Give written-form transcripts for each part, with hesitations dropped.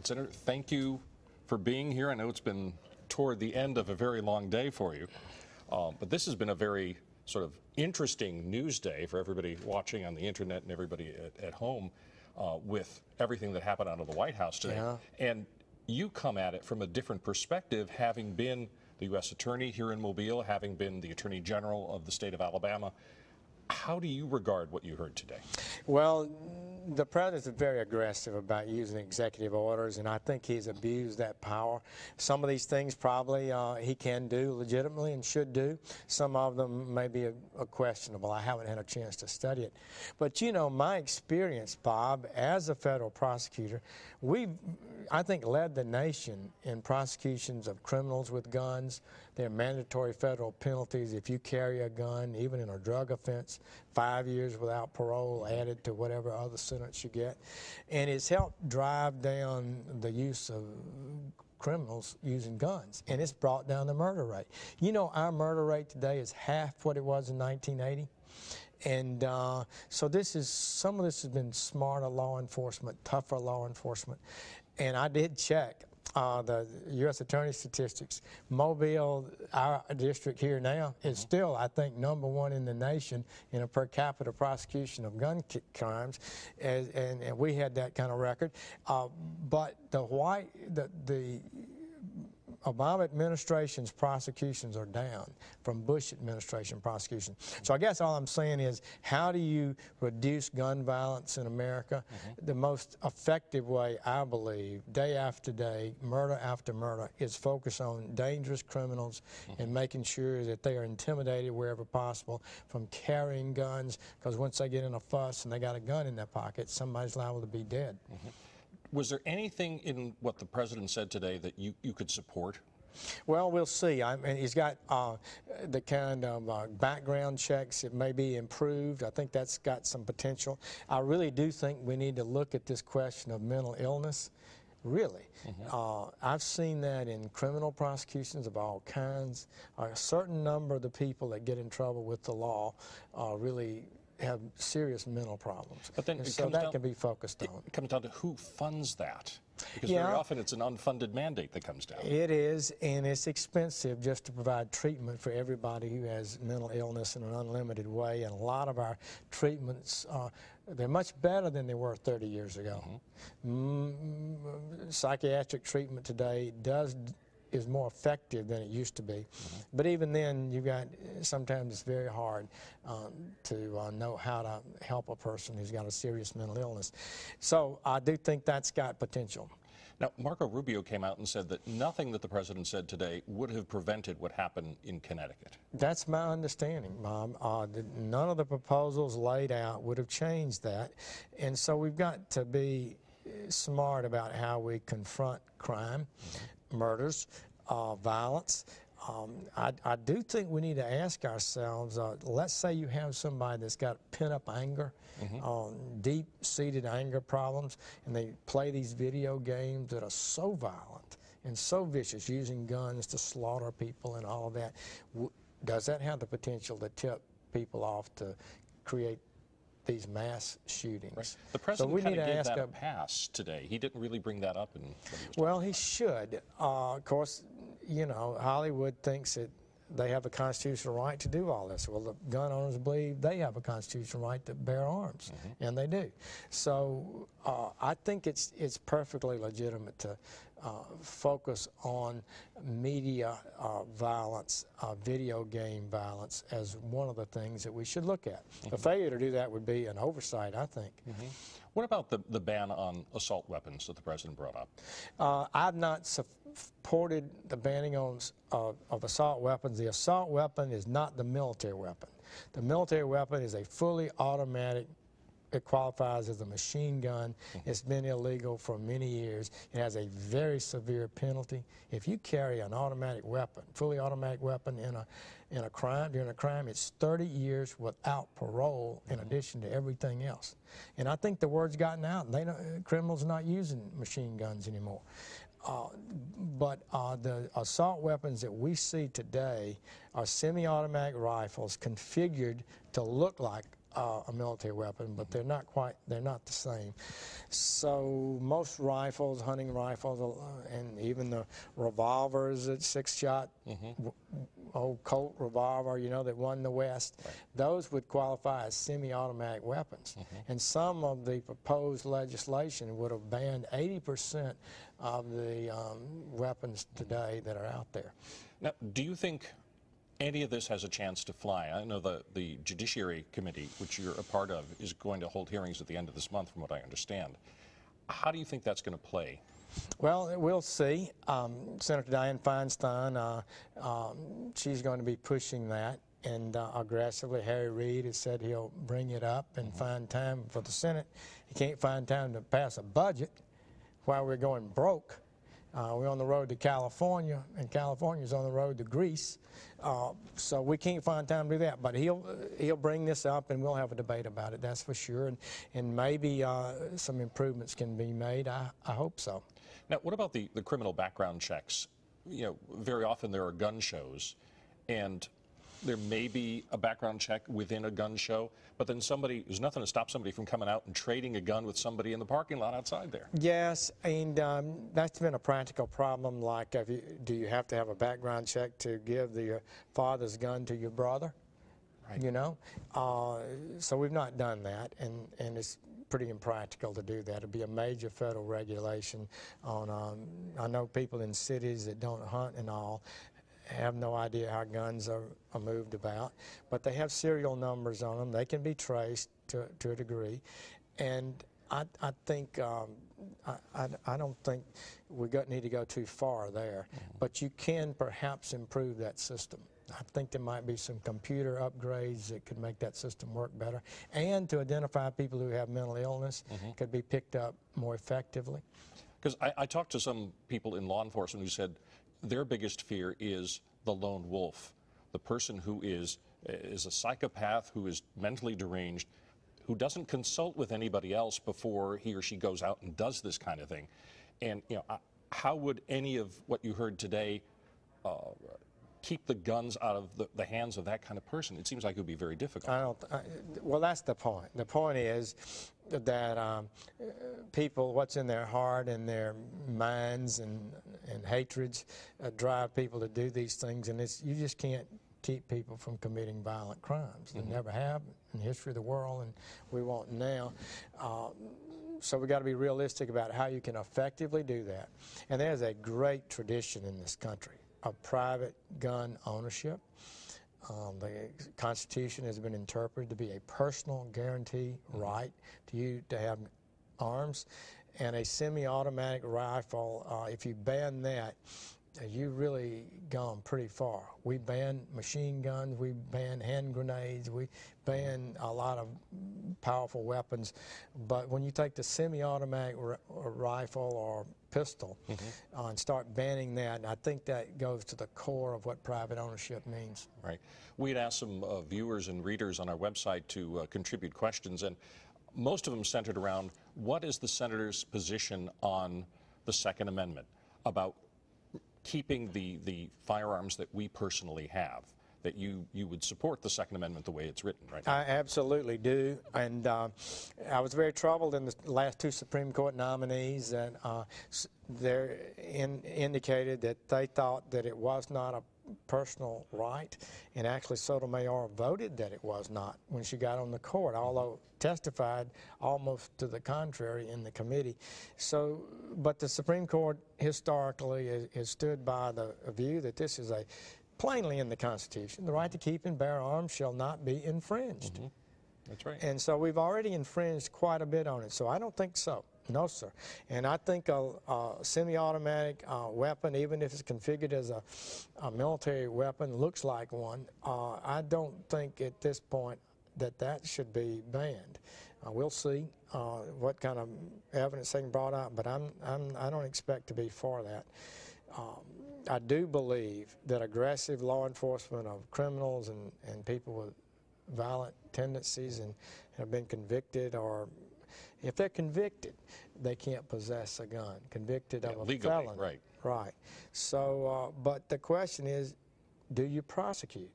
Senator, thank you for being here. I know it's been toward the end of a very long day for you, but this has been a very sort of interesting news day for everybody watching on the internet and everybody at home with everything that happened out of the White House today. Yeah. And you come at it from a different perspective, having been the U.S. Attorney here in Mobile, having been the Attorney General of the state of Alabama. How do you regard what you heard today? Well, the president is very aggressive about using executive orders, and I think he's abused that power. Some of these things probably he can do legitimately and should do. Some of them may be questionable. I haven't had a chance to study it. But, you know, my experience, Bob, as a federal prosecutor, we've, I think, led the nation in prosecutions of criminals with guns. There are mandatory federal penalties if you carry a gun, even in a drug offense, 5 years without parole added to whatever other sentence you get. And it's helped drive down the use of criminals using guns, and it's brought down the murder rate. You know, our murder rate today is half what it was in 1980. And so some of this has been smarter law enforcement, tougher law enforcement. And I did check the U.S. Attorney statistics. Mobile, our district here now, is still, I think, #1 in the nation in a per capita prosecution of gun crimes, and we had that kind of record. But the Obama administration's prosecutions are down from Bush administration prosecution. So I guess all I'm saying is, how do you reduce gun violence in America? The most effective way, I believe, day after day, murder after murder, is focus on dangerous criminals and making sure that they are intimidated wherever possible from carrying guns, because once they get in a fuss and they got a gun in their pocket, somebody's liable to be dead. Was there anything in what the president said today that you could support? Well, we'll see. I mean, he's got the kind of background checks. It may be improved. I think that's got some potential. I really do think we need to look at this question of mental illness. Really. I've seen that in criminal prosecutions of all kinds. A certain number of the people that get in trouble with the law really have serious mental problems. But then so that can be focused on. It comes down to who funds that. Because very often it's an unfunded mandate that comes down. It is, and it's expensive just to provide treatment for everybody who has mental illness in an unlimited way. And a lot of our treatments, they're much better than they were 30 years ago. Psychiatric treatment today is more effective than it used to be. But even then, sometimes it's very hard to know how to help a person who's got a serious mental illness. So I do think that's got potential. Now, Marco Rubio came out and said that nothing that the president said today would have prevented what happened in Connecticut. That's my understanding, Bob. None of the proposals laid out would have changed that. And so we've got to be smart about how we confront crime, murders, violence. I do think we need to ask ourselves, let's say you have somebody that's got pent-up anger, deep-seated anger problems, and they play these video games that are so violent and so vicious, using guns to slaughter people and all of that. Does that have the potential to tip people off to create these mass shootings? Right. The president kind of gave that a pass today. He didn't really bring that up in what he was Well, he should. Of course, you know, Hollywood thinks that they have a constitutional right to do all this. Well, the gun owners believe they have a constitutional right to bear arms, and they do. So I think it's perfectly legitimate to focus on media violence, video game violence, as one of the things that we should look at. The failure to do that would be an oversight, I think. What about the ban on assault weapons that the president brought up? I've not supported the banning of assault weapons. The assault weapon is not the military weapon. The military weapon is a fully automatic. It qualifies as a machine gun. It's been illegal for many years. It has a very severe penalty. If you carry an automatic weapon, fully automatic weapon during a crime, it's 30 years without parole in addition to everything else. And I think the word's gotten out. Criminals are not using machine guns anymore. But the assault weapons that we see today are semi-automatic rifles configured to look like a military weapon, but they're not the same. So most rifles, hunting rifles, and even the revolvers at 6-shot, old Colt revolver, that won the West, those would qualify as semi-automatic weapons. And some of the proposed legislation would have banned 80% of the weapons today that are out there. Now, do you think any of this has a chance to fly? I know the Judiciary Committee, which you're a part of, is going to hold hearings at the end of this month, from what I understand. How do you think that's going to play? Well, we'll see. Senator Dianne Feinstein, she's going to be pushing that, and aggressively. Harry Reid has said he'll bring it up and find time for the Senate. He can't find time to pass a budget while we're going broke. We're on the road to California, and California's on the road to Greece. So we can't find time to do that. But he'll bring this up, and we'll have a debate about it, that's for sure. And maybe some improvements can be made. I hope so. Now, what about the criminal background checks? Very often there are gun shows, and there may be a background check within a gun show, but then there's nothing to stop somebody from coming out and trading a gun with somebody in the parking lot outside there. Yes, and that's been a practical problem. Like, do you have to have a background check to give your father's gun to your brother? Right. So we've not done that, and it's pretty impractical to do that. It'd be a major federal regulation on, I know people in cities that don't hunt and all, have no idea how guns are moved about, but they have serial numbers on them. They can be traced to a degree, and I think I don't think we need to go too far there, but you can perhaps improve that system. I think there might be some computer upgrades that could make that system work better, and to identify people who have mental illness could be picked up more effectively. Because I talked to some people in law enforcement who said their biggest fear is the lone wolf, the person who is a psychopath, who is mentally deranged, who doesn't consult with anybody else before he or she goes out and does this kind of thing. And how would any of what you heard today keep the guns out of the hands of that kind of person? It seems like it would be very difficult. Well, that's the point. The point is that people, what's in their heart and their minds and hatreds drive people to do these things, and you just can't keep people from committing violent crimes. They never have in the history of the world, and we won't now. So we've got to be realistic about how you can effectively do that. And there's a great tradition in this country of private gun ownership. The Constitution has been interpreted to be a personal guarantee right to you to have arms. And a semi-automatic rifle, if you ban that, you've really gone pretty far. We ban machine guns, we ban hand grenades, we ban a lot of powerful weapons. But when you take the semi-automatic rifle or pistol and start banning that, I think that goes to the core of what private ownership means. Right. We'd asked some viewers and readers on our website to contribute questions, and most of them centered around what is the senator's position on the Second Amendment, about keeping the firearms that we personally have, that you would support the Second Amendment the way it's written right now. I absolutely do, and I was very troubled in the last two Supreme Court nominees that they indicated that they thought that it was not a personal right, and actually Sotomayor voted that it was not when she got on the court, although testified almost to the contrary in the committee. So, but the Supreme Court historically has stood by the view that this is plainly in the Constitution. The right to keep and bear arms shall not be infringed. That's right. And so we've already infringed quite a bit on it, so I don't think so. No, sir. And I think a semi-automatic weapon, even if it's configured as a military weapon, looks like one. I don't think at this point that should be banned. We'll see what kind of evidence they can brought out, but I don't expect to be for that. I do believe that aggressive law enforcement of criminals and people with violent tendencies and have been convicted, or if they're convicted, they can't possess a gun. Convicted of a legally, felony. Right. Right. So, but the question is, do you prosecute?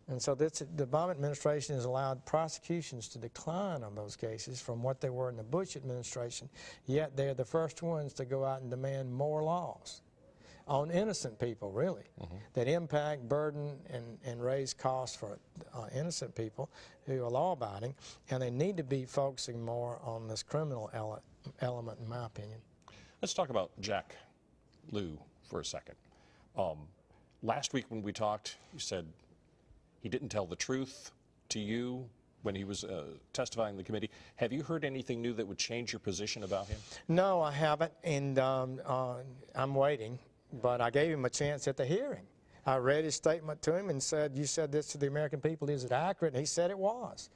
And so the Obama administration has allowed prosecutions to decline on those cases from what they were in the Bush administration, yet they're the first ones to go out and demand more laws on innocent people, really, that impact, burden, and raise costs for innocent people who are law-abiding, and they need to be focusing more on this criminal element, in my opinion. Let's talk about Jack Lew for a second. Last week when we talked, you said he didn't tell the truth to you when he was testifying in the committee. Have you heard anything new that would change your position about him? No, I haven't, and I'm waiting, but I gave him a chance at the hearing. I read his statement to him and said, you said this to the American people, is it accurate? And he said it was.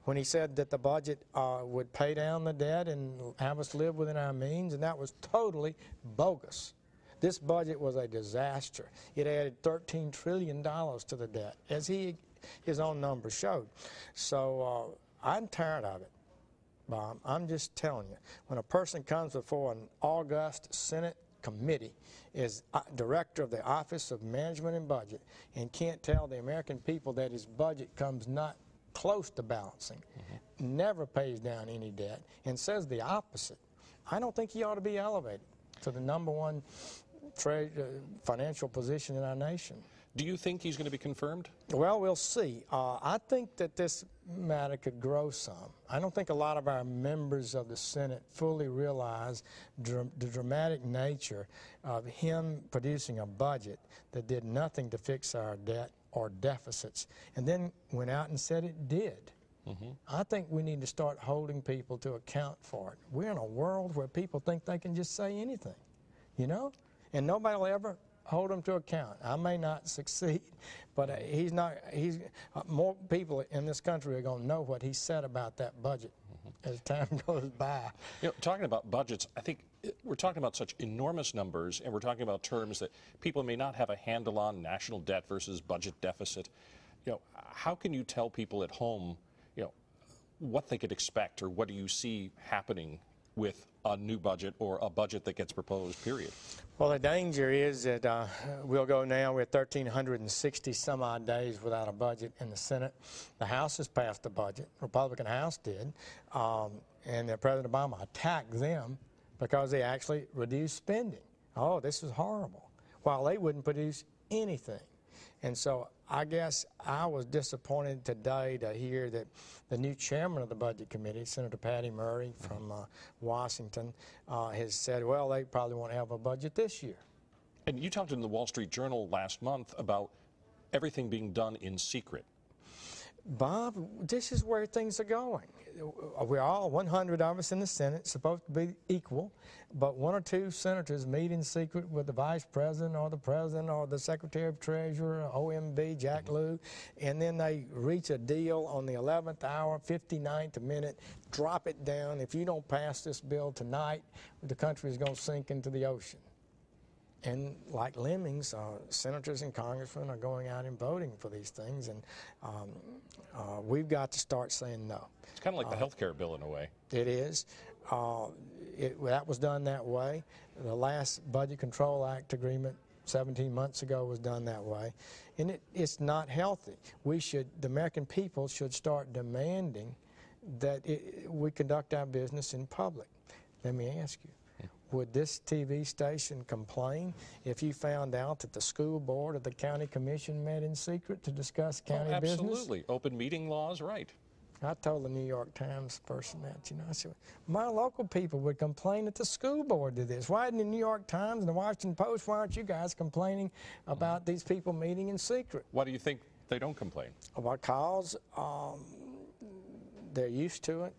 When he said that the budget would pay down the debt and have us live within our means, and that was totally bogus. This budget was a disaster. It added $13 trillion to the debt, as his own numbers showed. So I'm tired of it, Bob. I'm just telling you. When a person comes before an august Senate committee, is director of the Office of Management and Budget, and can't tell the American people that his budget comes not close to balancing, never pays down any debt, and says the opposite, I don't think he ought to be elevated to the #1 financial position in our nation. Do you think he's going to be confirmed? Well, we'll see. I think that this matter could grow some. I don't think a lot of our members of the Senate fully realize the dramatic nature of him producing a budget that did nothing to fix our debt or deficits, and then went out and said it did. I think we need to start holding people to account for it. We're in a world where people think they can just say anything, you know? And nobody will ever hold him to account. I may not succeed, but more people in this country are going to know what he said about that budget as time goes by. You know, talking about budgets, I think we're talking about such enormous numbers, and we're talking about terms that people may not have a handle on, national debt versus budget deficit. You know, how can you tell people at home, you know, what they could expect, or what do you see happening with a new budget or a budget that gets proposed, period? Well, the danger is that we'll go now with 1,360 some odd days without a budget in the Senate. The House has passed the budget, Republican House did, and President Obama attacked them because they actually reduced spending. Oh, this is horrible, while they wouldn't produce anything. And so I guess I was disappointed today to hear that the new chairman of the Budget Committee, Senator Patty Murray from Washington, has said, well, they probably won't have a budget this year. And you talked in the Wall Street Journal last month about everything being done in secret. Bob, this is where things are going. We're all 100 of us in the Senate, supposed to be equal, but 1 or 2 senators meet in secret with the vice president or the secretary of treasurer, OMB, Jack Lew, and then they reach a deal on the 11th hour, 59th minute, drop it down. If you don't pass this bill tonight, the country is going to sink into the ocean. And like lemmings, senators and congressmen are going out and voting for these things, and we've got to start saying no. It's kind of like the health care bill in a way. It is. That was done that way. The last Budget Control Act agreement 17 months ago was done that way, and it's not healthy. The American people should start demanding that we conduct our business in public. Let me ask you. Would this TV station complain if you found out that the school board or the county commission met in secret to discuss county business? Absolutely. Open meeting laws, right. I told the New York Times person that, you know, I said, my local people would complain that the school board did this. Why didn't the New York Times and the Washington Post, why aren't you guys complaining about these people meeting in secret? Why do you think they don't complain? Because they're used to it.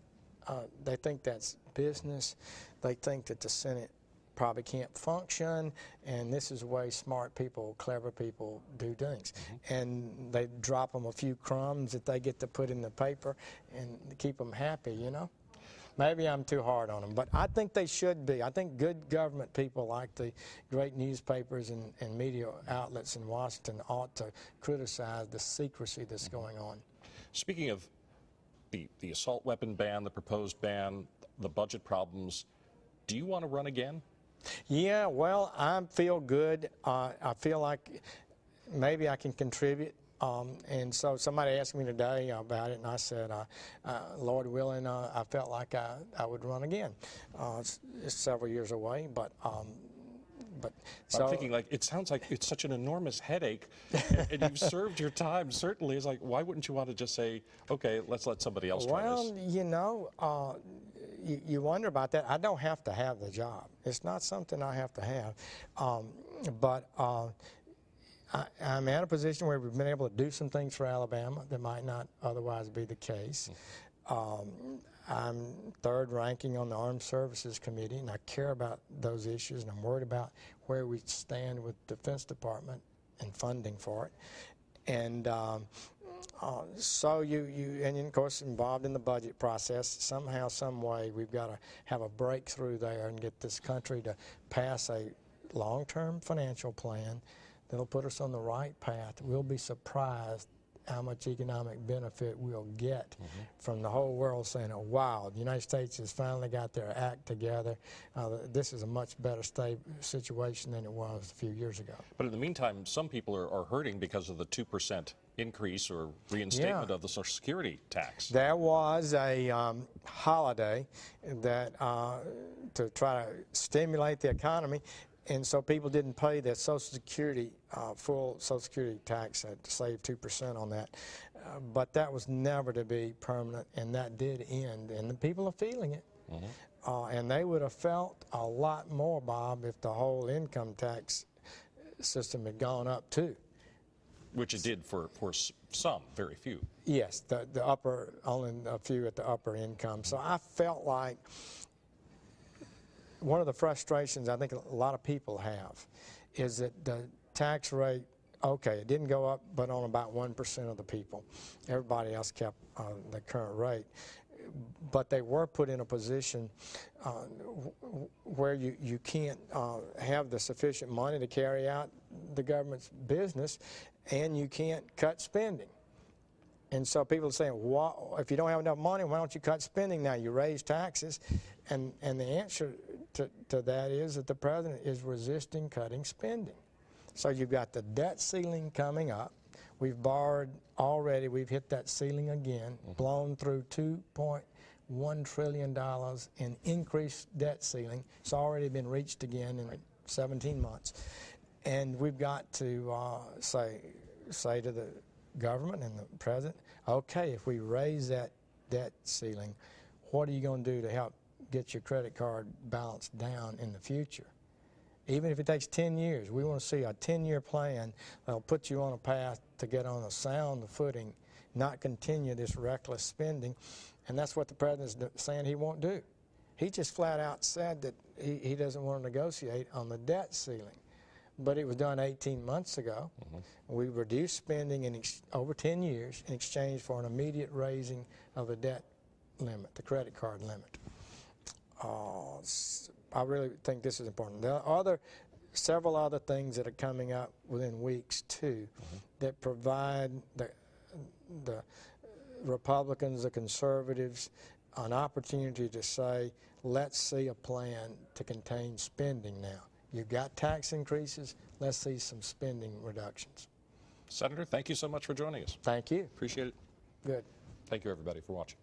They think that's business. They think that the Senate probably can't function, and this is the way smart people, clever people do things. And they drop them a few crumbs that they get to put in the paper and keep them happy, you know. Maybe I'm too hard on them, but I think they should be. I think good government people like the great newspapers and media outlets in Washington ought to criticize the secrecy that's going on. Speaking of the assault weapon ban, the proposed ban, the budget problems, do you want to run again? Yeah, well, I feel good. I feel like maybe I can contribute And so somebody asked me today about it, and I said, Lord willing, I felt like I would run again. It's several years away, but so, I'm thinking, like, it sounds like it's such an enormous headache, and you've served your time, certainly. It's like, why wouldn't you want to just say, okay, let's let somebody else try this? well, you know, you wonder about that. I don't have to have the job. It's not something I have to have. But I'm at a position where we've been able to do some things for Alabama that might not otherwise be the case. I'm third ranking on the Armed Services Committee, and I care about those issues, and I'm worried about where we stand with the Defense Department and funding for it. And so and of course involved in the budget process, somehow, some way, we've got to have a breakthrough there and get this country to pass a long-term financial plan that'll put us on the right path. We'll be surprised how much economic benefit we'll get from the whole world saying, oh, wow, the United States has finally got their act together. This is a much better situation than it was a few years ago. But in the meantime, some people are hurting because of the 2% increase or reinstatement of the Social Security tax. There was a holiday that to try to stimulate the economy, and so people didn't pay their Social Security, full Social Security tax, to save 2% on that. But that was never to be permanent, and that did end, and the people are feeling it. And they would have felt a lot more, Bob, if the whole income tax system had gone up too. Which it did for some, very few. Yes, the upper, only a few at the upper income. So I felt like one of the frustrations I think a lot of people have is that the tax rate, okay, it didn't go up, but on about 1% of the people. Everybody else kept the current rate. But they were put in a position where you can't have the sufficient money to carry out the government's business, and you can't cut spending. And so people are saying, well, if you don't have enough money, why don't you cut spending now? You raise taxes. And the answer to that is that the president is resisting cutting spending. So you've got the debt ceiling coming up. We've borrowed already. We've hit that ceiling again, blown through $2.1 trillion in increased debt ceiling. It's already been reached again in 17 months. And we've got to say to the government and the president, okay, if we raise that debt ceiling, what are you going to do to help get your credit card balance down in the future? Even if it takes 10 years, we want to see a 10-year plan that'll put you on a path to get on a sound footing, not continue this reckless spending. And that's what the president's saying he won't do. He just flat out said that he doesn't want to negotiate on the debt ceiling. But it was done 18 months ago. We reduced spending over 10 years in exchange for an immediate raising of the debt limit, the credit card limit. I really think this is important. There are several other things that are coming up within weeks, too, that provide the Republicans, the conservatives, an opportunity to say, let's see a plan to contain spending now. You've got tax increases. Let's see some spending reductions. Senator, thank you so much for joining us. Thank you. Appreciate it. Good. Thank you, everybody, for watching.